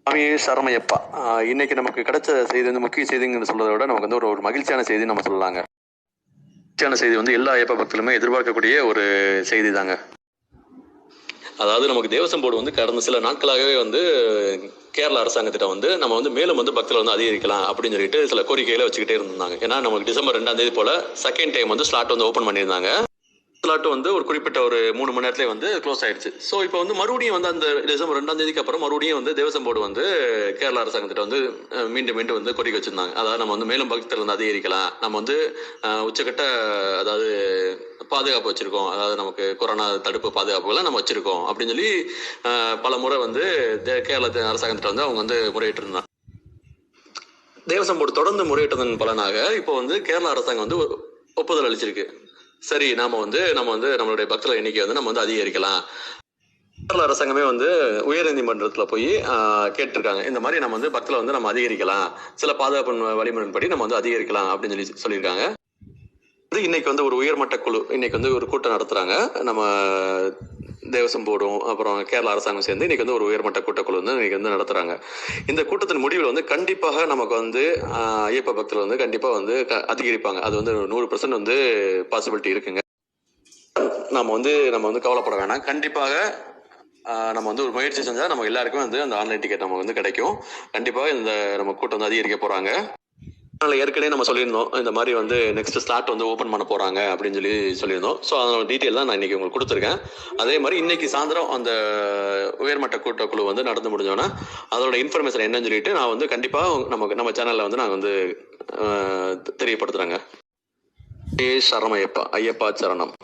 சாமி சரமையப்பா. இன்னைக்கு நமக்கு கிடைச்ச செய்தி வந்து முக்கிய செய்திங்கன்னு சொல்றதை விட நமக்கு வந்து ஒரு மகிழ்ச்சியான செய்தி நம்ம சொல்லலாங்க. மகிழ்ச்சியான செய்தி வந்து எல்லா ஐயப்ப பக்தர்களுமே எதிர்பார்க்கக்கூடிய ஒரு செய்தி தாங்க. அதாவது நமக்கு தேவசம் போர்டு வந்து கடந்த சில நாட்களாகவே வந்து கேரள அரசாங்கத்திட்ட வந்து நம்ம வந்து மேலும் வந்து பக்தர்கள் வந்து அதிகரிக்கலாம் அப்படின்னு சொல்லிட்டு சில கோரிக்கைகளை வச்சுக்கிட்டே இருந்தாங்க. ஏன்னா நமக்கு டிசம்பர் 2ஆம் தேதி போல செகண்ட் டைம் வந்து ஸ்லாட் வந்து ஓப்பன் பண்ணியிருந்தாங்க. ஸ்லாட் வந்து ஒரு குறிப்பிட்ட ஒரு 3 மணி நேரத்திலே வந்து க்ளோஸ் ஆயிடுச்சு. ஸோ இப்போ வந்து மறுபடியும் வந்து அந்த டிசம்பர் 2ஆம் தேதிக்கு அப்புறம் மறுபடியும் வந்து தேவசம் போர்டு வந்து கேரள அரசாங்கத்திட்ட வந்து மீண்டும் மீண்டும் வந்து கோரிக்கை வச்சிருந்தாங்க. அதாவது நம்ம வந்து மேலும் பக்தர்கள் வந்து அதிகரிக்கலாம், நம்ம வந்து உச்சக்கட்ட அதாவது பாதுகாப்பு வச்சிருக்கோம், அதாவது நமக்கு கொரோனா தடுப்பு பாதுகாப்புகள்லாம் நம்ம வச்சிருக்கோம் அப்படின்னு சொல்லி பல முறை வந்து கேரள அரசாங்கத்திட்ட வந்து அவங்க வந்து முறையிட்டு இருந்தாங்க. தேவசம் போர்டு தொடர்ந்து முறையிட்டதன் பலனாக இப்போ வந்து கேரள அரசாங்கம் வந்து ஒப்புதல் அளிச்சிருக்கு. சரி, நம்ம வந்து நம்மளுடைய பக்தர்கள் எண்ணிக்கை வந்து நம்ம வந்து அதிகரிக்கலாம். கேரள அரசாங்கமே வந்து உயர் நீதிமன்றத்துல போய் கேட்டிருக்காங்க, இந்த மாதிரி நம்ம வந்து பக்தர்களை வந்து நம்ம அதிகரிக்கலாம், சில பாதுகாப்பு வழிமுறைப்படி நம்ம வந்து அதிகரிக்கலாம் அப்படின்னு சொல்லியிருக்காங்க. இன்னைக்கு வந்து ஒரு உயர்மட்ட குழு இன்னைக்கு வந்து ஒரு கூட்டம் நடத்துறாங்க. நம்ம தேவசம் போர்டும் அப்புறம் கேரள அரசாங்கம் சேர்ந்து இன்னைக்கு வந்து ஒரு உயர்மட்ட கூட்டக்குழு வந்து இன்னைக்கு வந்து நடத்துறாங்க. இந்த கூட்டத்தின் முடிவில் வந்து கண்டிப்பாக நமக்கு வந்து ஐயப்ப பக்தர்கள் வந்து கண்டிப்பா வந்து அதிகரிப்பாங்க. அது வந்து 100% வந்து பாசிபிலிட்டி இருக்குங்க. நம்ம வந்து கவலைப்பட வேணாம். கண்டிப்பாக நம்ம வந்து ஒரு முயற்சி செஞ்சா நம்ம எல்லாருக்குமே வந்து அந்த ஆன்லைன் டிக்கெட் நமக்கு வந்து கிடைக்கும். கண்டிப்பாக இந்த நம்ம கூட்டம் வந்து அதிகரிக்க போறாங்க. ஏற்கனவே நம்ம சொல்லியிருந்தோம், இந்த மாதிரி வந்து நெக்ஸ்ட் ஸ்லாட் வந்து ஓப்பன் பண்ண போறாங்க அப்படின்னு சொல்லியிருந்தோம். ஸோ அதோட டீட்டெயில் தான் நான் இன்னைக்கு உங்களுக்கு கொடுத்துருக்கேன். அதே மாதிரி இன்னைக்கு சாயந்தரம் அந்த உயர்மட்ட கூட்டக்குழு வந்து நடந்து முடிஞ்சோன்னா அதோட இன்ஃபர்மேஷன் என்னன்னு சொல்லிட்டு நான் வந்து கண்டிப்பாக நம்ம சேனல்ல வந்து நாங்கள் வந்து தெரியப்படுத்துறேங்க. சரமையப்பா, ஐயப்பா சரணம்.